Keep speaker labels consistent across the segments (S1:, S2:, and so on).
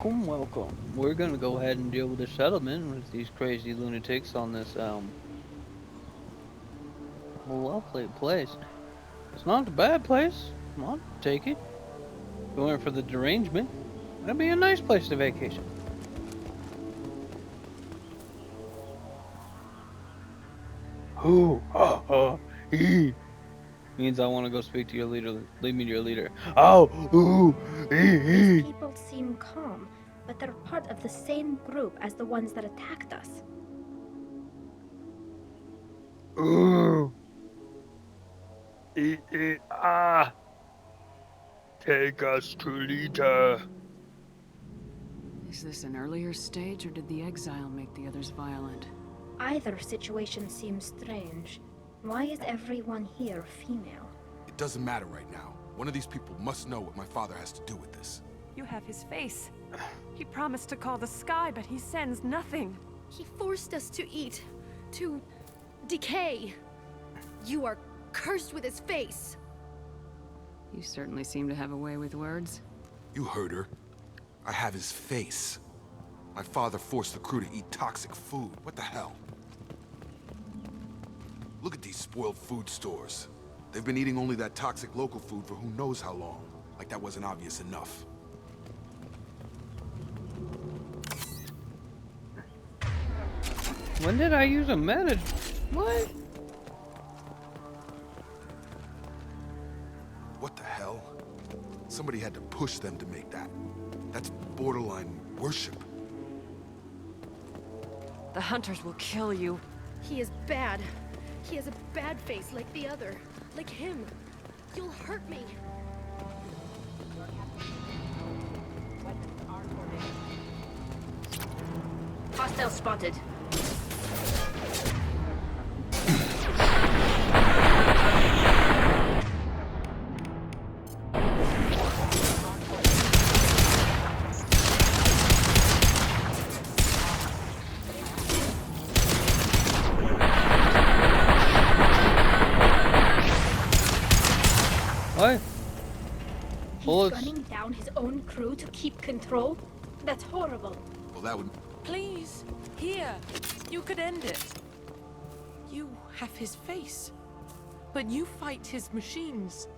S1: Welcome, welcome. We're gonna go ahead and deal with the settlement with these crazy lunatics on this lovely place. It's not a bad place. Come on, take it. Going for the derangement. That'd be a nice place to vacation. Ooh, ee. Means I want to go speak to your leader. Lead me to your leader. Oh, ooh,
S2: These
S1: ee.
S2: people seem calm, but they're part of the same group as the ones that attacked us.
S1: Ooh, ah. Take us to leader.
S3: Is this an earlier stage, or did the exile make the others violent?
S2: Either situation seems strange. Why is everyone here female?
S4: It doesn't matter right now. One of these people must know what my father has to do with this.
S5: You have his face. He promised to call the sky, but he sends nothing.
S6: He forced us to eat, to decay. You are cursed with his face.
S3: You certainly seem to have a way with words.
S4: You heard her. I have his face. My father forced the crew to eat toxic food. What the hell? Look at these spoiled food stores. They've been eating only that toxic local food for who knows how long. Like that wasn't obvious enough.
S1: When did I use a meta? What?
S4: What the hell? Somebody had to push them to make that. That's borderline worship.
S5: The hunters will kill you.
S6: He is bad. He has a bad face like the other. Like him. You'll hurt me.
S2: Hostile spotted.
S1: What?
S2: He's
S1: Bullets.
S2: gunning down his own crew to keep control? That's horrible.
S4: Well, that would...
S5: Please, here. You could end it. You have his face. But you fight his machines.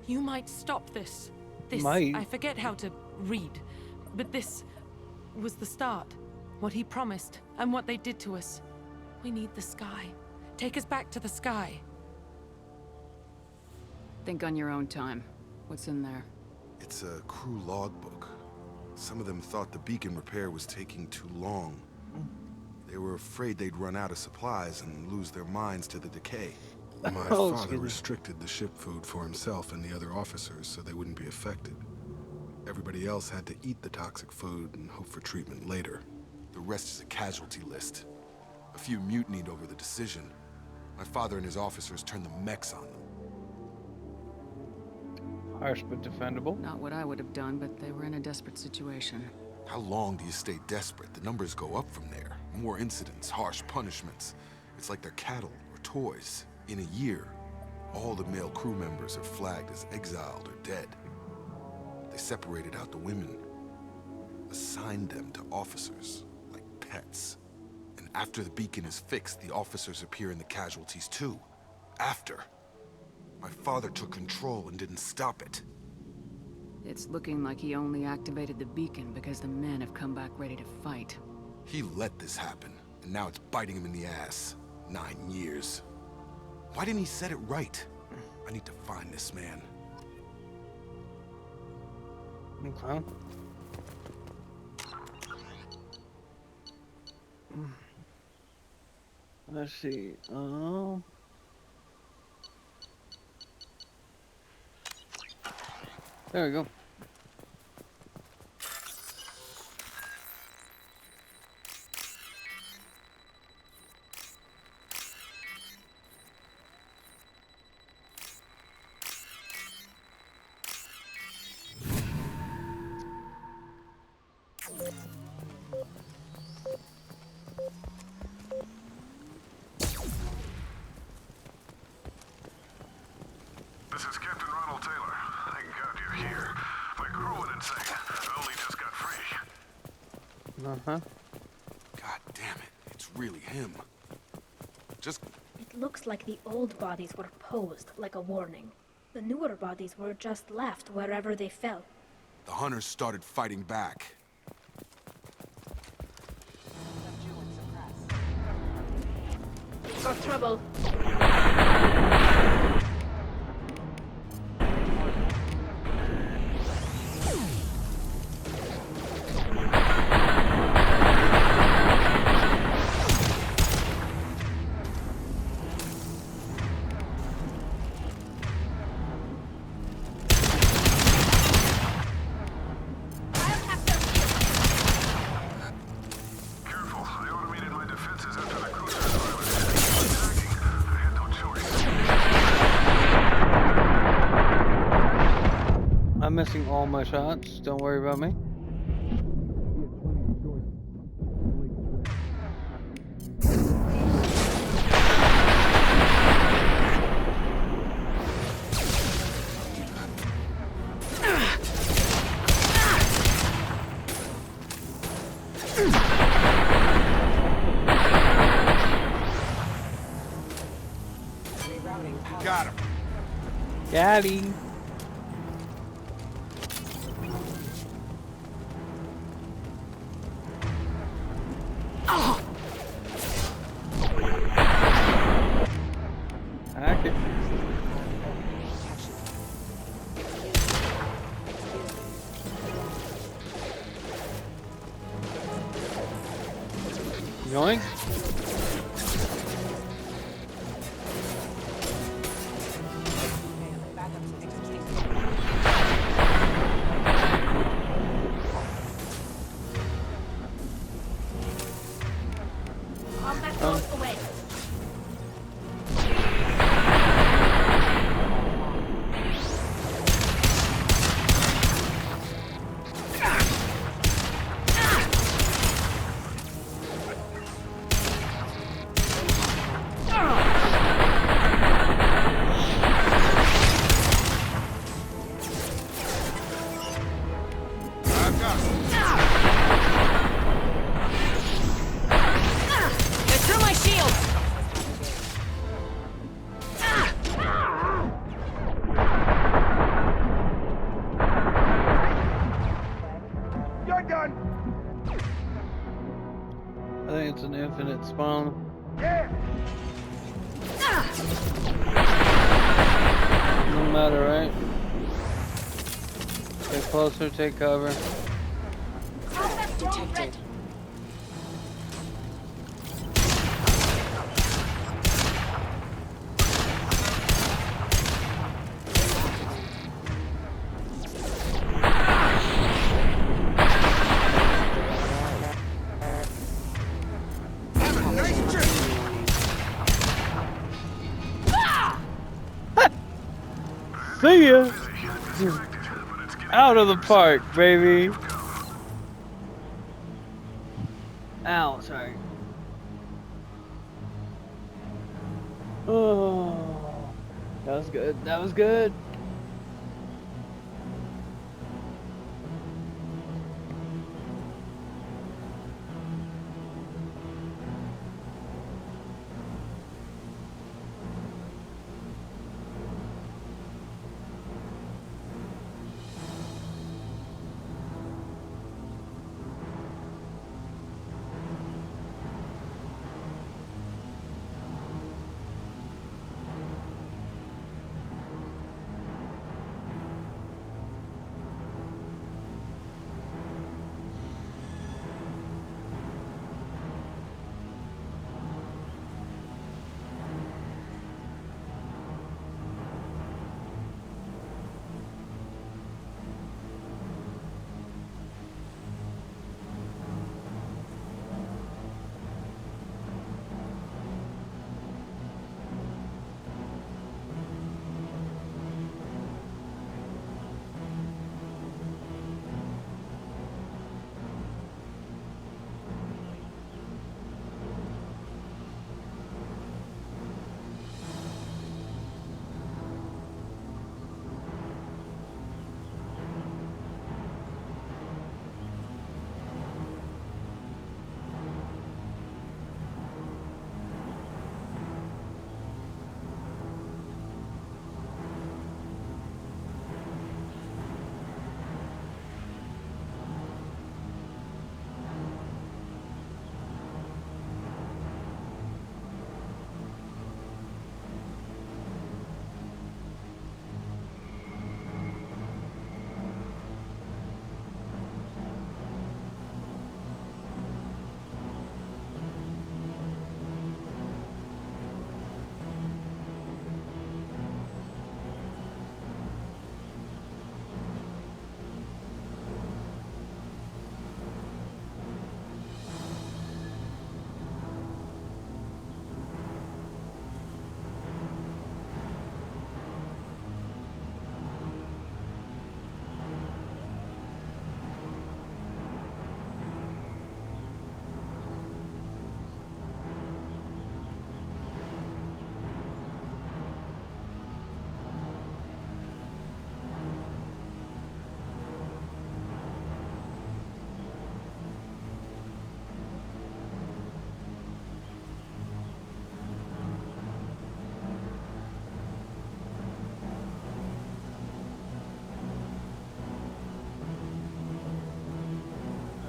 S5: You might stop this. This,
S1: Might.
S5: I forget how to read. But this was the start. What he promised, and what they did to us. We need the sky. Take us back to the sky.
S3: Think on your own time. What's in there?
S4: It's a crew logbook. Some of them thought the beacon repair was taking too long. They were afraid they'd run out of supplies and lose their minds to the decay.
S7: My
S1: Oh,
S7: father
S1: excuse me.
S7: restricted the ship food for himself and the other officers so they wouldn't be affected. Everybody else had to eat the toxic food and hope for treatment later.
S4: The rest is a casualty list. A few mutinied over the decision. My father and his officers turned the mechs on them.
S1: Harsh but defendable.
S3: Not what I would have done, but they were in a desperate situation.
S4: How long do you stay desperate? The numbers go up from there. More incidents, harsh punishments. It's like they're cattle or toys. In a year, all the male crew members are flagged as exiled or dead. They separated out the women, assigned them to officers, like pets. And after the beacon is fixed, the officers appear in the casualties too. After. My father took control and didn't stop it.
S3: It's looking like he only activated the beacon because the men have come back ready to fight.
S4: He let this happen, and now it's biting him in the ass. 9 years. Why didn't he set it right? I need to find this man.
S1: Okay. Let's see. There we go.
S8: This is Captain Ronald Taylor. Thank God you're here. My crew went insane. I only just got free.
S1: Uh-huh.
S4: God damn it. It's really him. Just
S2: It looks like the old bodies were posed like a warning. The newer bodies were just left wherever they fell.
S4: the hunters started fighting back.
S2: Got trouble.
S8: Careful, I automated my defenses after the cruiser was attacking. I had no choice.
S1: I'm missing all my shots. Don't worry about me.
S4: Got him.
S1: Got him. Hack it. Yoink.
S2: Combat force away.
S4: I've got him.
S5: They're through my shields!
S8: You're done!
S1: I think it's an infinite spawn.
S8: Yeah!
S1: No matter, right? Get closer, take cover.
S2: Combat drone ready.
S4: Nice trick.
S1: See ya! Out of the park, baby! Ow, sorry. Oh, that was good. That was good.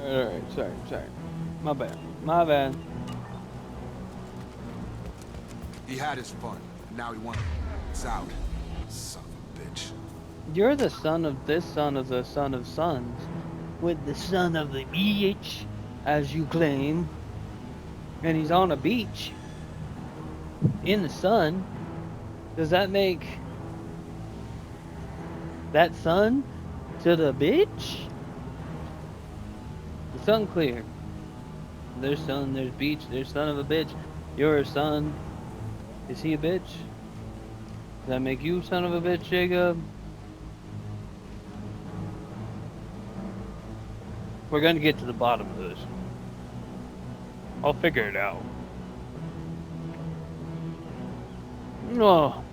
S1: Alright, sorry. My bad.
S4: He had his fun, and now he wants it's out. Son of a bitch.
S1: You're the son of this son of the son of sons, with the son of the beach, as you claim. And he's on a beach, in the sun. Does that make that son to the bitch? It's unclear. There's sun, there's beach, there's son of a bitch. You're a son. Is he a bitch? Does that make you son of a bitch, Jacob? We're gonna get to the bottom of this. I'll figure it out. Oh.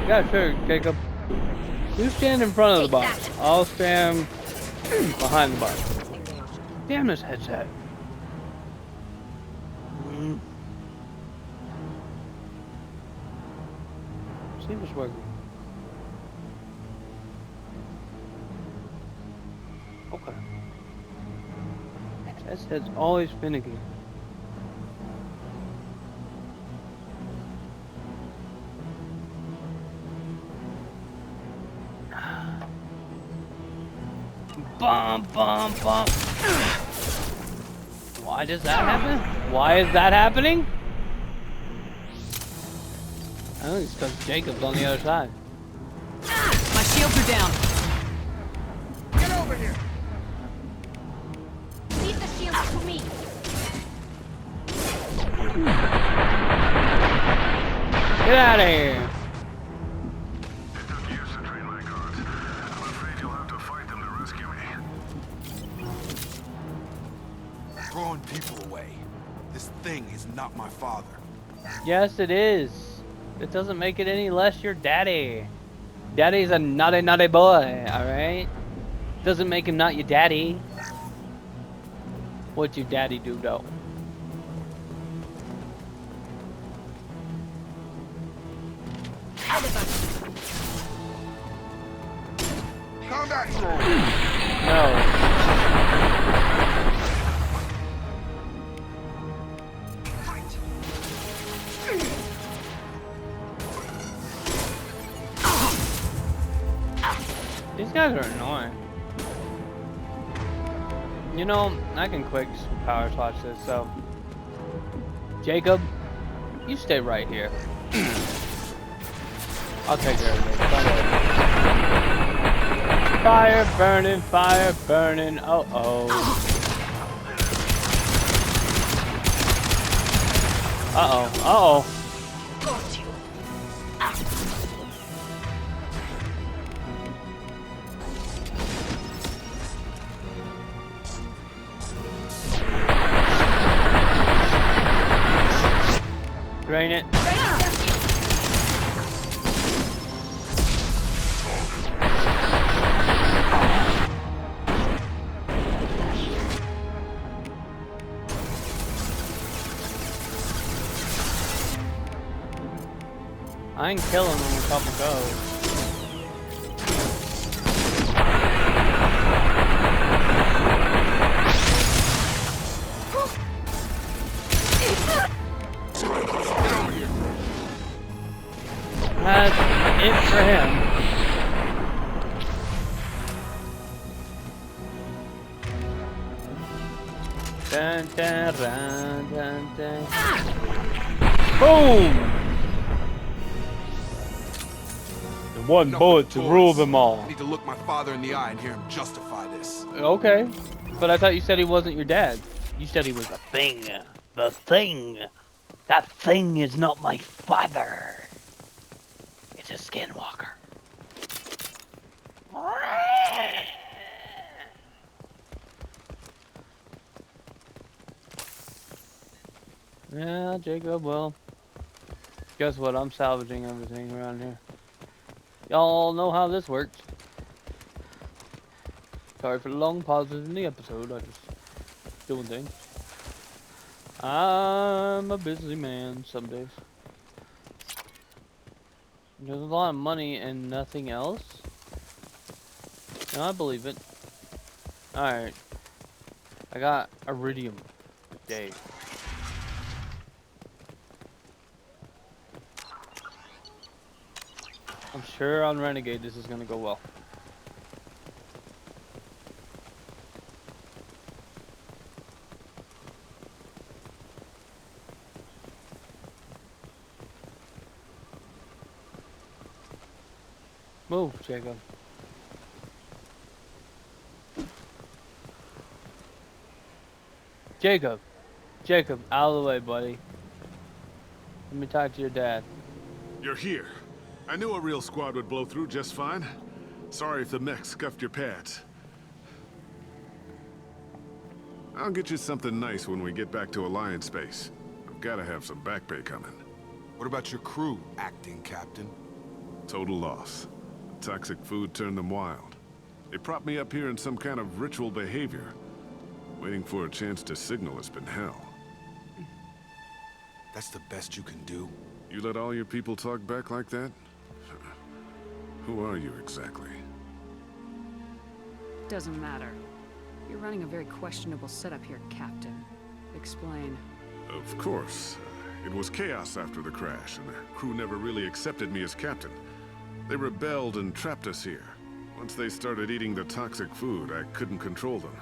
S1: Yeah, sure, Jacob. You stand in front of the box. I'll stand behind the box. Damn this headset. See if it's working. Okay. This headset's always finicky. Bum, bum, bum. Why does that happen? Why is that happening? I think it's because Jacob's on the other side.
S3: My shields are down.
S8: Get over here!
S6: Leave the shields to me.
S1: Get out of here!
S8: It took years to train my guards. I'm afraid you'll have to fight them to rescue me.
S4: Throwing people away. This thing is not my father.
S1: Yes, it is. It doesn't make it any less your daddy. Daddy's a naughty boy, alright? Doesn't make him not your daddy. What'd your daddy do, though?
S8: Combat throw!
S1: No. These guys are annoying. You know, I can quick power swatch this, so. Jacob, you stay right here. I'll take care of it. Fire burning. Uh-oh. Uh-oh.
S6: Got you.
S1: Drain it. I can kill him when a couple goes. That's it for him. Dun, dun, dun, dun, dun. Boom! The one bullet to rule them all.
S4: I need to look my father in the eye and hear him justify this.
S1: Okay, but I thought you said he wasn't your dad. You said he was a thing. The thing. That thing is not my father. It's a skinwalker. Yeah, Jacob, well, Guess what? I'm salvaging everything around here. Y'all know how this works. Sorry for the long pauses in the episode. I just doing things. I'm a busy man some days. There's a lot of money and nothing else. And I believe it. Alright. I got iridium. Yay. I'm sure on Renegade this is gonna go well. Move, Jacob. Jacob. Jacob, out of the way, buddy. Let me talk to your dad.
S7: You're here. I knew a real squad would blow through just fine. Sorry if the mech scuffed your pads. I'll get you something nice when we get back to Alliance base. I've gotta have some back pay coming.
S4: What about your crew, acting captain?
S7: Total loss. Toxic food turned them wild. They propped me up here in some kind of ritual behavior. Waiting for a chance to signal has been hell.
S4: That's the best you can do?
S7: You let all your people talk back like that? Who are you exactly?
S3: Doesn't matter. You're running a very questionable setup here, Captain. Explain.
S7: Of course. It was chaos after the crash, and the crew never really accepted me as captain. They rebelled and trapped us here. Once they started eating the toxic food, I couldn't control them.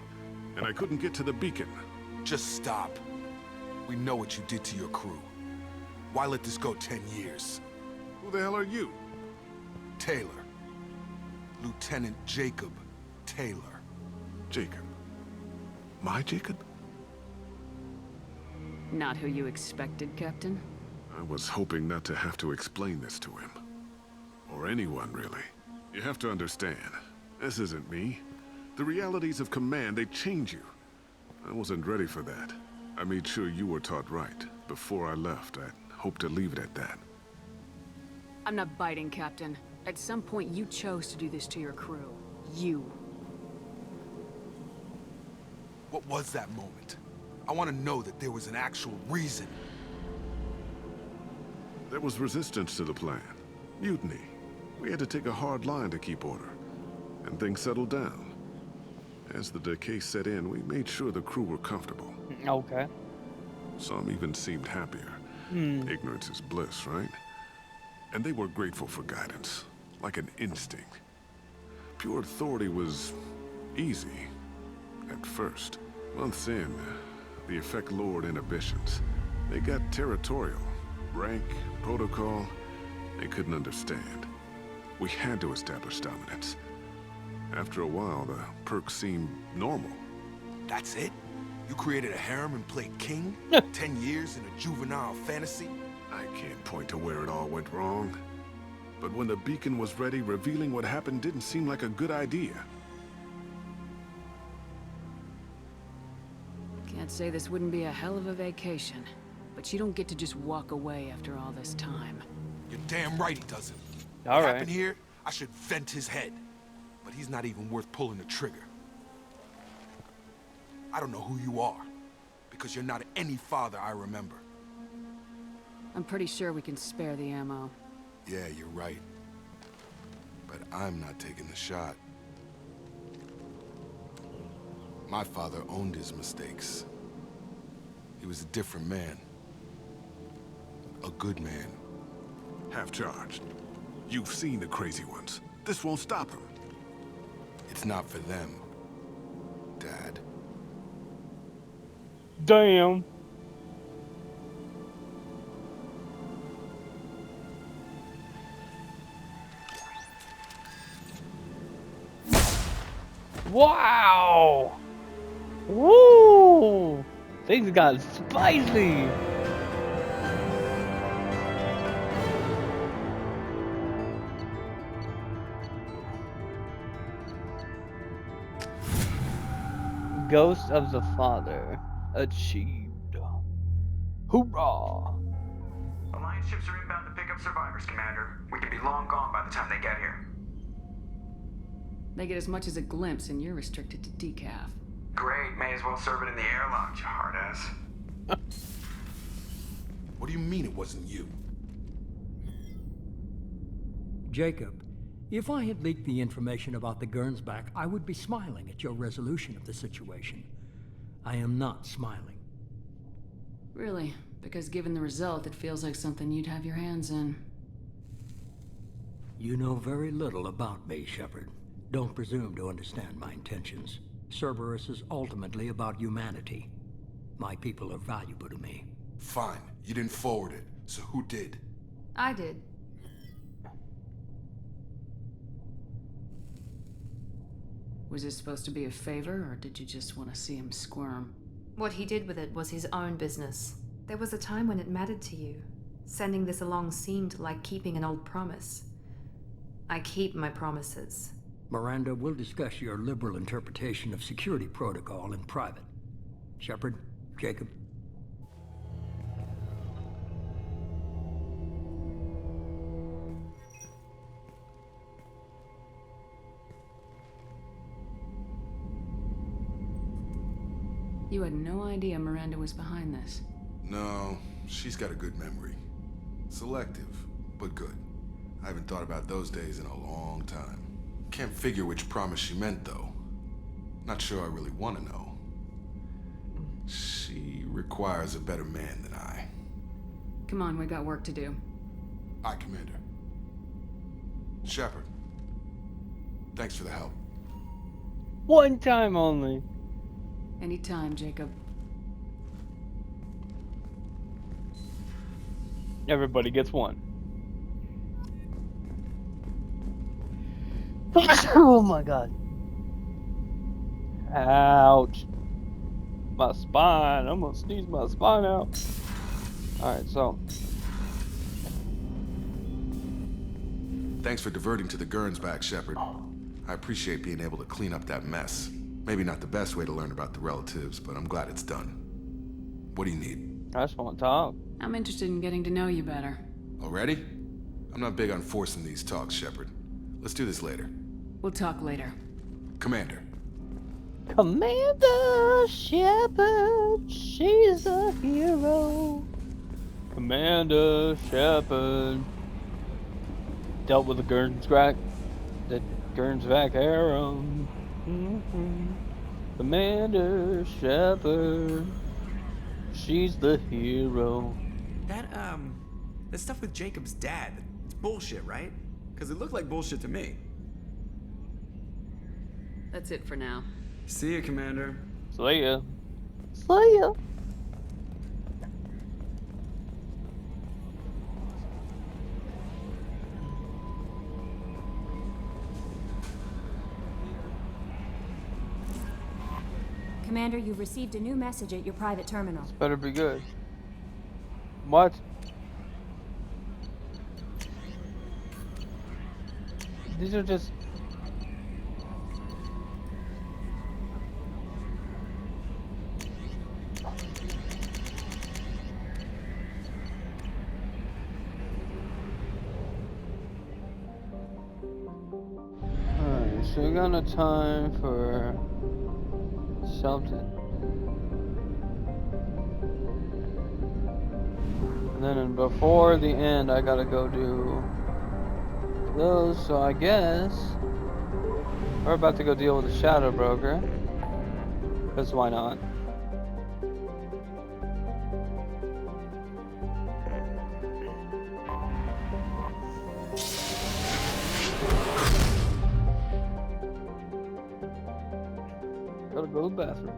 S7: And I couldn't get to the beacon.
S4: Just stop. We know what you did to your crew. Why let this go 10 years?
S7: Who the hell are you?
S4: Taylor. Lieutenant Jacob Taylor.
S7: Jacob. My Jacob?
S3: Not who you expected, Captain?
S7: I was hoping not to have to explain this to him. Or anyone, really. You have to understand, this isn't me. The realities of command, they change you. I wasn't ready for that. I made sure you were taught right. Before I left, I hoped to leave it at that.
S3: I'm not biting, Captain. At some point, you chose to do this to your crew. You.
S4: What was that moment? I want to know that there was an actual reason.
S7: There was resistance to the plan. Mutiny. We had to take a hard line to keep order. And things settled down. As the decay set in, we made sure the crew were comfortable.
S1: Okay.
S7: Some even seemed happier. Ignorance is bliss, right? And they were grateful for guidance, like an instinct. Pure authority was easy, at first. Months in, the effect lowered inhibitions. They got territorial. Rank, protocol, they couldn't understand. We had to establish dominance. After a while, the perks seemed normal.
S4: That's it? You created a harem and played king? 10 years in a juvenile fantasy?
S7: I can't point to where it all went wrong. But when the beacon was ready, revealing what happened didn't seem like a good idea.
S3: Can't say this wouldn't be a hell of a vacation. But you don't get to just walk away after all this time.
S4: You're damn right he doesn't.
S1: All
S4: What
S1: right.
S4: happened here, I should vent his head. But he's not even worth pulling the trigger. I don't know who you are, because you're not any father I remember.
S3: I'm pretty sure we can spare the ammo.
S4: Yeah, you're right. But I'm not taking the shot. My father owned his mistakes. He was a different man. A good man.
S7: Half-charged. You've seen the crazy ones. This won't stop them.
S4: It's not for them, Dad.
S1: Damn. Wow. Woo. Things got spicy. Ghost of the Father achieved. Hoorah!
S8: Alliance ships are inbound to
S9: of survivors, Commander. We could be long gone by the time they get here.
S3: They get as much as a glimpse, and you're restricted to decaf.
S9: Great, may as well serve it in the airlock, you hard ass.
S4: What do you mean it wasn't you?
S10: Jacob, if I had leaked the information about the Gernsback, I would be smiling at your resolution of the situation. I am not smiling.
S3: Really? Because given the result, it feels like something you'd have your hands in.
S10: You know very little about me, Shepard. Don't presume to understand my intentions. Cerberus is ultimately about humanity. My people are valuable to me.
S4: Fine, you didn't forward it, so who did?
S6: I did.
S3: Was it supposed to be a favor, or did you just want to see him squirm?
S11: What he did with it was his own business. There was a time when it mattered to you. Sending this along seemed like keeping an old promise. I keep my promises.
S10: Miranda, we'll discuss your liberal interpretation of security protocol in private. Shepard, Jacob.
S3: You had no idea Miranda was behind this.
S4: No, she's got a good memory. Selective, but good. I haven't thought about those days in a long time. Can't figure which promise she meant, though. Not sure I really want to know. She requires a better man than I.
S3: Come on, we got work to do.
S4: Aye, Commander. Shepard, thanks for the help.
S1: One time only.
S3: Anytime, Jacob.
S1: Everybody gets one. Oh my god. Ouch. My spine. I'm gonna sneeze my spine out. Alright, so.
S4: Thanks for diverting to the Gernsback, Shepard. I appreciate being able to clean up that mess. Maybe not the best way to learn about the relatives, but I'm glad it's done. What do you need?
S1: I just want to talk.
S3: I'm interested in getting to know you better.
S4: Already? I'm not big on forcing these talks, Shepard. Let's do this later.
S3: We'll talk later.
S4: Commander.
S1: Commander Shepard, she's a hero. Commander Shepard. Dealt with the Gernsback harem. Commander Shepard, she's the hero.
S12: That stuff with Jacob's dad, it's bullshit, right? Because it looked like bullshit to me.
S3: That's it for now.
S12: See ya, Commander.
S1: See ya. See ya.
S13: Commander, you've received a new message at your private terminal.
S1: This better be good. What? These are just... Alright, so we got no time for something. And then before the end, I gotta go do those, so I guess we're about to go deal with the Shadow Broker. Because why not? Gotta go to the bathroom.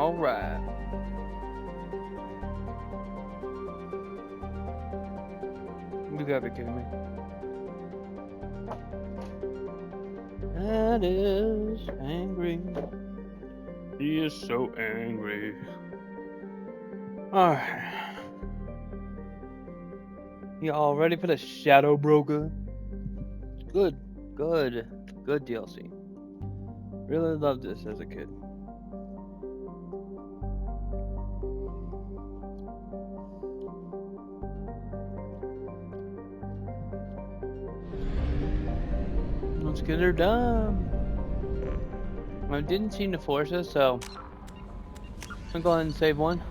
S1: Alright. You gotta be kidding me. That is angry. He is so angry. Alright. Y'all ready for the Shadow Broker? Good DLC. Really loved this as a kid. Let's get her done. I didn't seem to force us, so I'll go ahead and save one.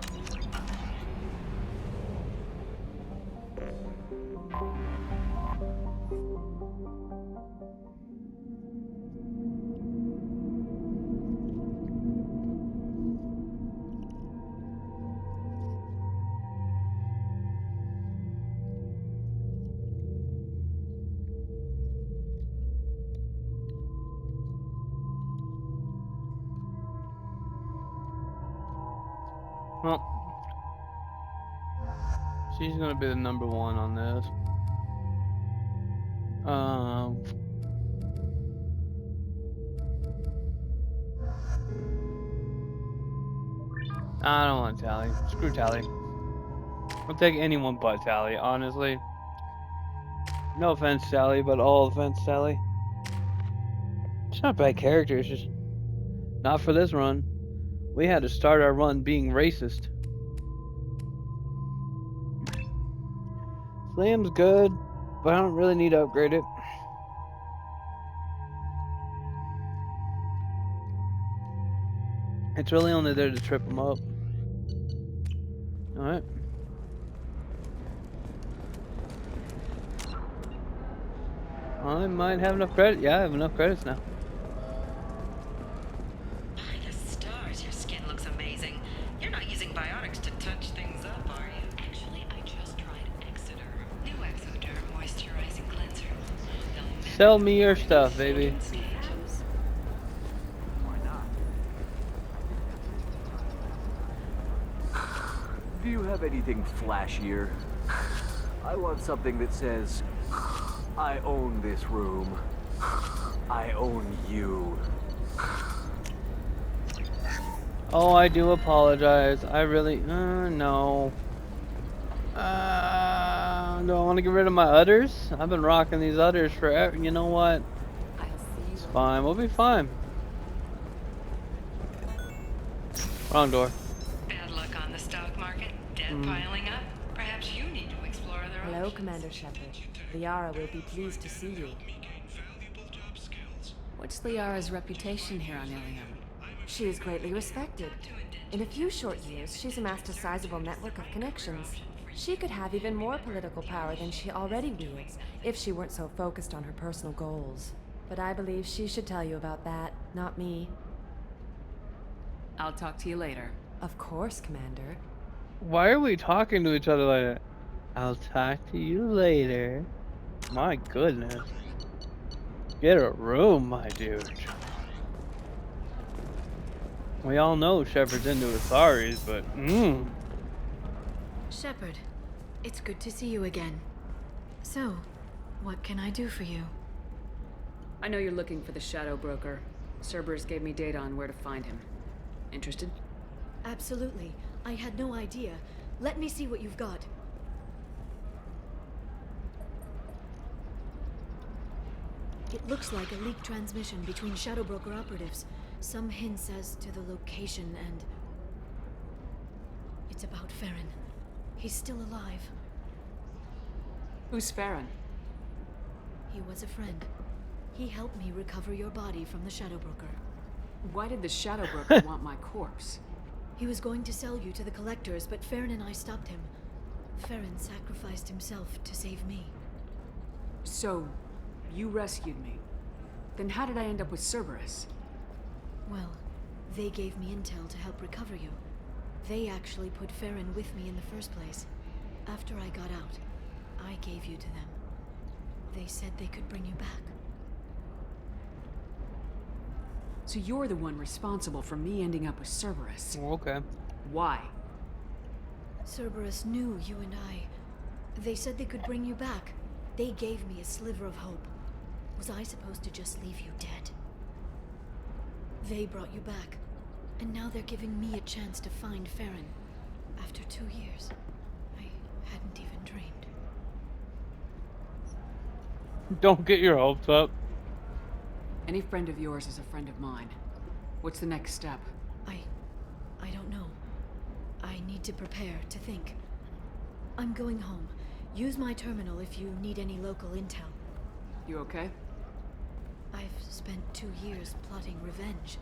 S1: Well, she's gonna be the number one on this. I don't want Tally. Screw Tally. I'll take anyone but Tally, honestly. No offense, Tally, but all offense, Tally. She's not a bad character, it's just not for this run. We had to start our run being racist. Slam's good, but I don't really need to upgrade it. It's really only there to trip them up. Alright. I might have enough credit. Yeah, I have enough credits now.
S14: By the stars, your skin looks amazing. You're not using biotics to touch things up, are you? Actually, I just tried Exoderm. New Exoderm moisturizing cleanser.
S1: Sell me your stuff, baby.
S15: Why not? Do you have anything flashier? I want something that says, I own this room. I own you.
S1: Oh, I do apologize. I really, no. Do I want to get rid of my udders? I've been rocking these udders forever. You know what? It's fine. We'll be fine. Wrong door.
S14: Bad luck on the stock market. Debt piling up. Perhaps you need to explore other options.
S16: Hello, Commander Shepard. Liara will be pleased to see you.
S3: What's Liara's reputation here on Ilium?
S16: She is greatly respected. In a few short years, she's amassed a sizable network of connections. She could have even more political power than she already wields, if she weren't so focused on her personal goals. But I believe she should tell you about that, not me.
S3: I'll talk to you later.
S16: Of course, Commander.
S1: Why are we talking to each other like that? I'll talk to you later. My goodness. Get a room, my dude. We all know Shepard's into Atharis, but
S17: Shepard, it's good to see you again. So, what can I do for you?
S3: I know you're looking for the Shadow Broker. Cerberus gave me data on where to find him. Interested?
S17: Absolutely. I had no idea. Let me see what you've got. It looks like a leaked transmission between Shadow Broker operatives. Some hints as to the location and... It's about Farron. He's still alive.
S3: Who's Farron?
S17: He was a friend. He helped me recover your body from the Shadow Broker.
S3: Why did the Shadow Broker want my corpse?
S17: He was going to sell you to the Collectors, but Farron and I stopped him. Farron sacrificed himself to save me.
S3: So, you rescued me. Then how did I end up with Cerberus?
S17: Well, they gave me intel to help recover you. They actually put Farron with me in the first place. After I got out, I gave you to them. They said they could bring you back.
S3: So you're the one responsible for me ending up with Cerberus.
S1: Okay.
S3: Why?
S17: Cerberus knew you and I. They said they could bring you back. They gave me a sliver of hope. Was I supposed to just leave you dead? They brought you back, and now they're giving me a chance to find Farron. After 2 years, I hadn't even dreamed.
S1: Don't get your hopes up.
S3: Any friend of yours is a friend of mine. What's the next step?
S17: I don't know. I need to prepare, to think. I'm going home. Use my terminal if you need any local intel.
S3: You okay?
S17: I've spent 2 years plotting revenge.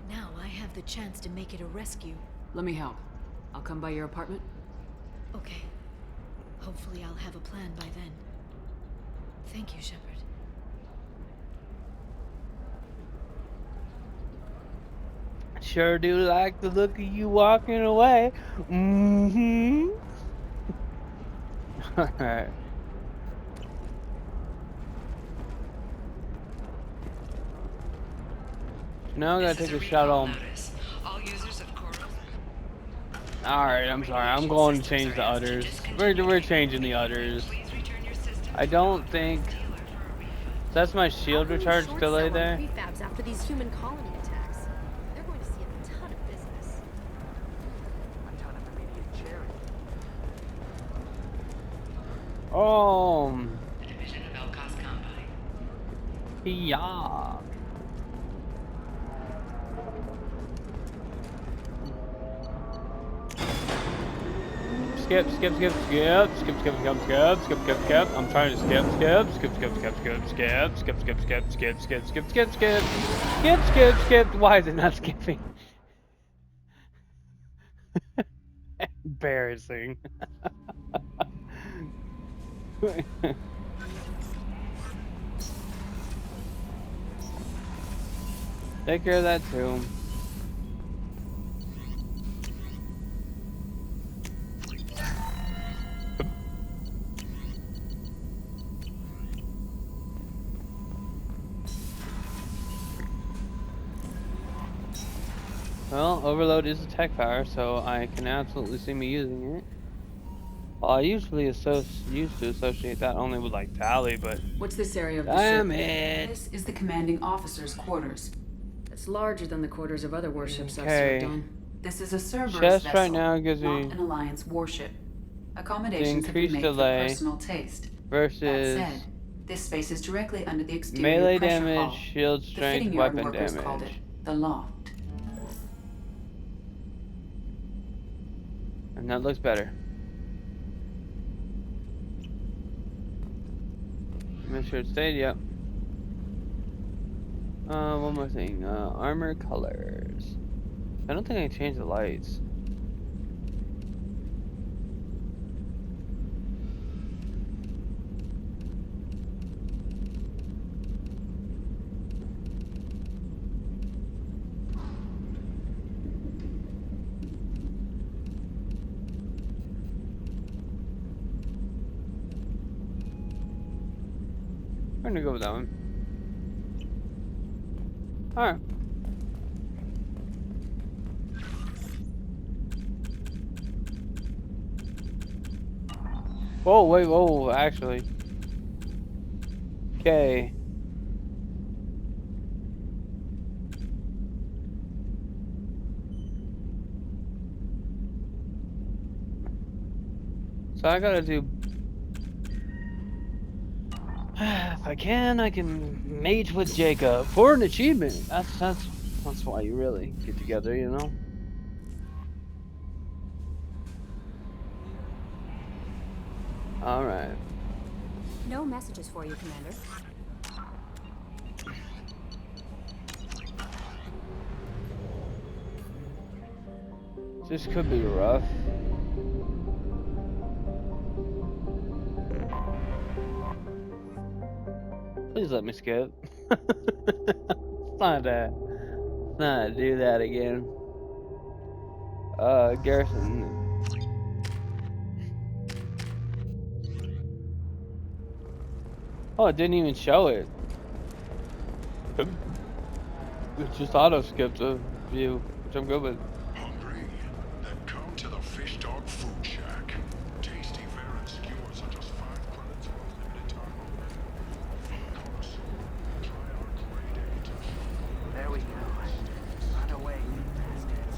S17: Now I have the chance to make it a rescue.
S3: Let me help. I'll come by your apartment.
S17: Okay. Hopefully I'll have a plan by then. Thank you, Shepard.
S1: Sure do like the look of you walking away. Mm-hmm. Alright. Now I gotta take a shot on. Alright, I'm sorry. I'm going to change the udders. We're changing the udders. I don't think. That's my shield recharge delay there.
S6: Prefabs after these human colony attacks. They're going to see a ton of business.
S15: A ton of immediate charity.
S14: Division of Elcos Combine.
S1: Yeah. Skip. I'm trying to skip. Why is it not skipping? Embarrassing. Take care of that too. Well, overload is a tech power, so I can absolutely see me using it. Well, I usually used to associate that only with like Tally, but
S3: what's this area of the
S1: damn
S3: ship?
S1: it.
S3: This is the commanding officer's quarters. It's larger than the quarters of other warships I've
S1: Okay.
S3: served on. This is a Cerberus
S1: Chest
S3: vessel,
S1: right now gives me
S3: not an Alliance warship.
S1: the
S3: Accommodations have been
S1: increased
S3: made
S1: delay
S3: for personal taste.
S1: versus
S3: That said, this space is directly under the exterior
S1: melee
S3: pressure
S1: damage,
S3: hull.
S1: shield
S3: The
S1: strength,
S3: fitting yard
S1: weapon
S3: workers called
S1: damage.
S3: it the loft.
S1: And that looks better. Make sure it stayed, yep. One more thing. Armor colors. I don't think I can change the lights. I'm gonna go with that one. Alright. Whoa, wait, whoa, actually. Okay. So I gotta do. If I can mate with Jacob for an achievement. That's why you really get together, you know. All right.
S13: No messages for you, Commander.
S1: This could be rough. Please let me skip. Let's not do that again. Garrison. Oh, it didn't even show it. It just auto skipped a view, which I'm good with.
S7: Hungry? Then come to the Fish Dog Food Shack. Tasty fare and skewers are just 5 credits for a limited time only. Come soon. Try our great egg.
S15: There we go. Run away, you bastards.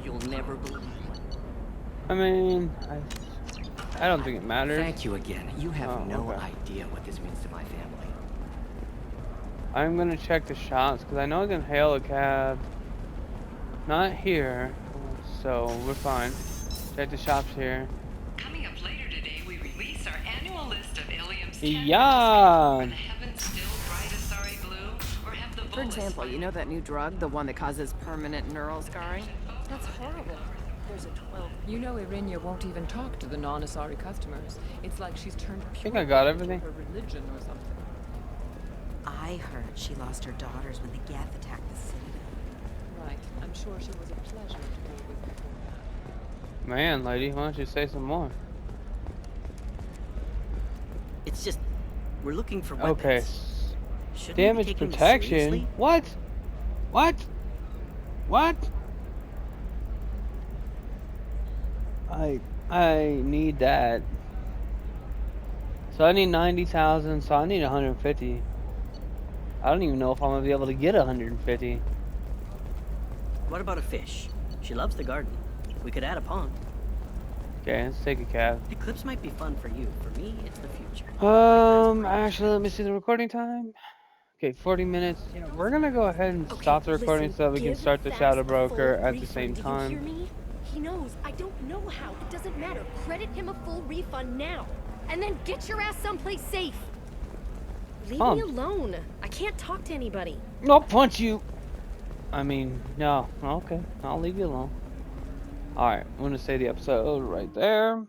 S18: You'll never believe.
S1: I mean, I don't think it matters.
S18: Thank you again. You have no
S1: okay.
S18: idea what this means to my family.
S1: I'm gonna check the shops because I know I can hail a cab. Not here, so we're fine. Check the shops here.
S14: Coming up later today, we release our annual list of Ilium's 10
S1: Yeah.
S14: Are the heavens still bright as sorry blue, or have the
S19: For example, you know that new drug, the one that causes permanent neural scarring? That's horrible. There's a 12.
S5: You know Irinia won't even talk to the non-Asari customers. It's like she's turned pure.
S1: I think I got everything.
S5: Her religion or something.
S20: I heard she lost her daughters when the Geth attacked the Citadel.
S5: Right. I'm sure she was a pleasure to deal with before that.
S1: Man, lady, why don't you say some more?
S18: It's just, we're looking for weapons.
S1: Okay.
S18: Shouldn't we be
S1: Damage
S18: taking this
S1: protection.
S18: seriously?
S1: What? What? What? I need that. So I need 90,000. So I need 150. I don't even know if I'm gonna be able to get 150.
S18: What about a fish? She loves the garden. We could add a pond.
S1: Okay, let's take a cab.
S18: Eclipse might be fun for you. For me, it's the future.
S1: Actually, let me see the recording time. Okay, 40 minutes. Yeah, we're gonna go ahead and stop the recording so that we can start the Shadow Broker at the same time.
S6: Do you hear me? He knows. I don't know how. It doesn't matter. Credit him a full refund now. And then get your ass someplace safe. Leave me alone. I can't talk to anybody.
S1: I'll punch you. I mean, no. Okay, I'll leave you alone. Alright, I'm gonna say the episode right there.